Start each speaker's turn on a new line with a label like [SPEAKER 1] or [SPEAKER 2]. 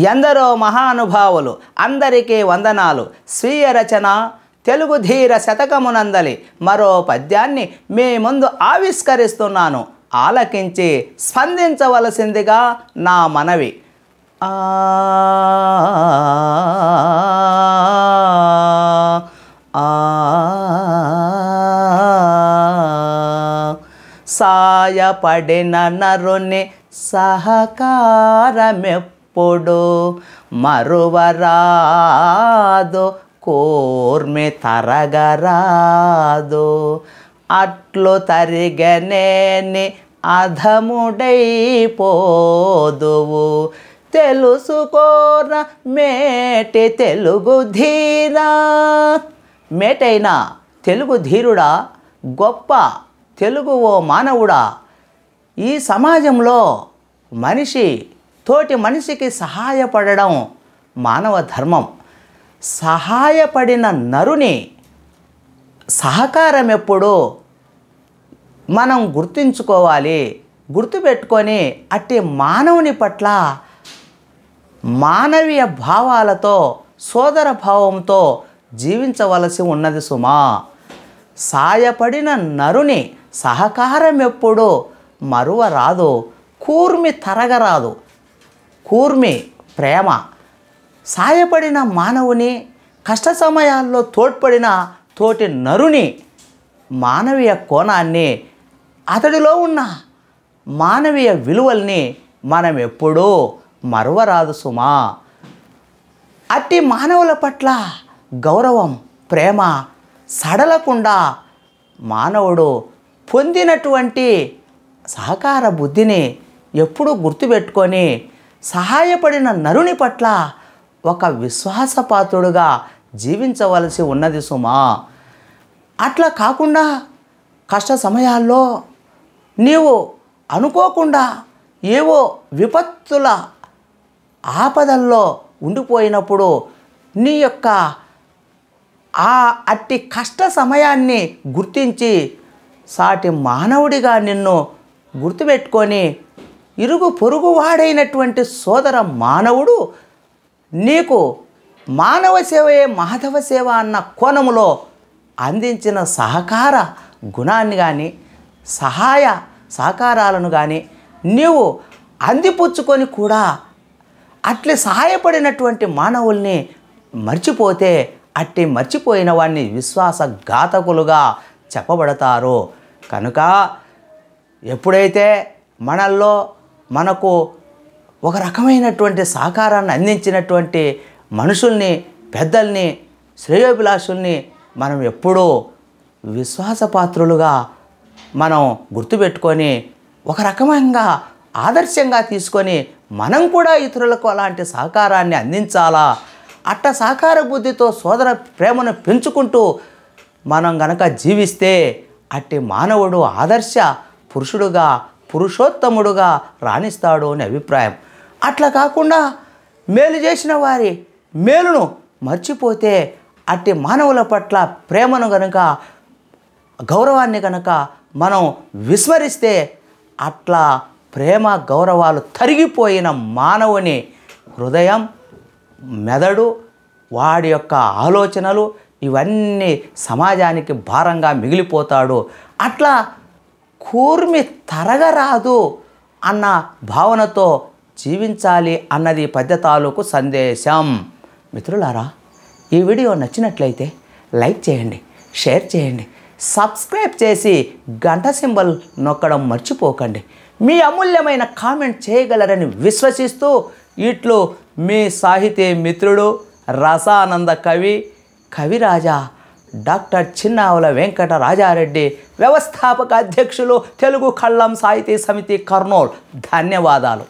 [SPEAKER 1] ఎందరో మహానుభావులు అందరికీ వందనాలు. స్వీయ రచన తెలుగు ధీర శతకమునందలి మరో పద్యాన్ని మీ ముందు ఆవిష్కరిస్తున్నాను. ఆలకించి స్పందించవలసిందిగా నా మనవి. సాయపడిన నరుని సహకారమెప్పుడు మరువరాదు, కూర్మి తరగరాదు. అట్లు తరిగనేని అధముడైపోదువు, తెలుసుకోర మేటి తెలుగు ధీరా. మేటైనా తెలుగు ధీరుడా, గొప్ప తెలుగు ఓ మానవుడా. ఈ సమాజంలో మనిషి తోటి మనిషికి సహాయపడడం మానవ ధర్మం. సహాయపడిన నరుని సహకారం ఎప్పుడు మనం గుర్తుంచుకోవాలి, గుర్తుపెట్టుకొని అట్టి మానవుని పట్ల మానవీయ భావాలతో సోదర భావంతో జీవించవలసి ఉన్నది సుమా. సాయపడిన నరుని సహకారం ఎప్పుడు మరువరాదు, కూర్మి తరగరాదు. కూర్మి ప్రేమ. సాయపడిన మానవుని, కష్ట సమయాల్లో తోడ్పడిన తోటి నరుని మానవీయ కోణాన్ని, అతడిలో ఉన్న మానవీయ విలువల్ని మనం ఎప్పుడూ మరువరాదు సుమా. అట్టి మానవుల పట్ల గౌరవం, ప్రేమ సడలకుండా మానవుడు పొందినటువంటి సహకార బుద్ధిని ఎప్పుడూ గుర్తుపెట్టుకొని సహాయపడిన నరుని పట్ల ఒక విశ్వాసపాత్రుడుగా జీవించవలసి ఉన్నది సుమా. అట్లా కాకుండా కష్ట సమయాల్లో నీవు అనుకోకుండా ఏవో విపత్తుల ఆపదల్లో ఉండిపోయినప్పుడు నీ యొక్క అట్టి కష్ట సమయాన్ని గుర్తించి సాటి మానవుడిగా నిన్ను గుర్తుపెట్టుకొని ఇరుగు పొరుగు వాడైనటువంటి సోదర మానవుడు నీకు మానవ సేవయే మాధవ సేవ అన్న కోణములో అందించిన సహకార గుణాన్ని కానీ సహాయ సహకారాలను కానీ నీవు అందిపుచ్చుకొని కూడా అట్లే సహాయపడినటువంటి మానవుల్ని మర్చిపోతే అట్టి మర్చిపోయిన వాడిని విశ్వాసఘాతకులుగా చెప్పబడతారు. కనుక ఎప్పుడైతే మనల్లో మనకు ఒక రకమైనటువంటి సహకారాన్ని అందించినటువంటి మనుషుల్ని, పెద్దల్ని, శ్రేయోభిలాషుల్ని మనం ఎప్పుడూ విశ్వాసపాత్రులుగా మనం గుర్తుపెట్టుకొని ఒక రకమంగా ఆదర్శంగా తీసుకొని మనం కూడా ఇతరులకు అలాంటి సహకారాన్ని అందించాలా. అట్ట సహకార బుద్ధితో సోదర ప్రేమను పెంచుకుంటూ మనం గనక జీవిస్తే అట్టి మానవుడు ఆదర్శ పురుషుడుగా, పురుషోత్తముడుగా రాణిస్తాడు అని అభిప్రాయం. అట్లా కాకుండా మేలు చేసిన వారి మేలును మర్చిపోతే అట్టి మానవుల పట్ల ప్రేమను గనుక, గౌరవాన్ని గనక మనం విస్మరిస్తే అట్లా ప్రేమ గౌరవాలు తరిగిపోయిన మానవుని హృదయం, మెదడు, వాడి యొక్క ఆలోచనలు ఇవన్నీ సమాజానికి భారంగా మిగిలిపోతాడు. అట్లా కూర్మి తరగరాదు అన్న భావనతో జీవించాలి అన్నది పద్య తాలూకు సందేశం. మిత్రులారా, ఈ వీడియో నచ్చినట్లయితే లైక్ చేయండి, షేర్ చేయండి, సబ్స్క్రైబ్ చేసి గంట సింబల్ నొక్కడం మర్చిపోకండి. మీ అమూల్యమైన కామెంట్ చేయగలరని విశ్వసిస్తూ ఇట్లు మీ సాహితీ మిత్రుడు, రసానంద కవి, కవిరాజా డాక్టర్ చిన్నావుల వెంకట రాజారెడ్డి, వ్యవస్థాపక అధ్యక్షులు, తెలుగు కళ్ళం సాహితీ సమితి, కర్నూలు. ధన్యవాదాలు.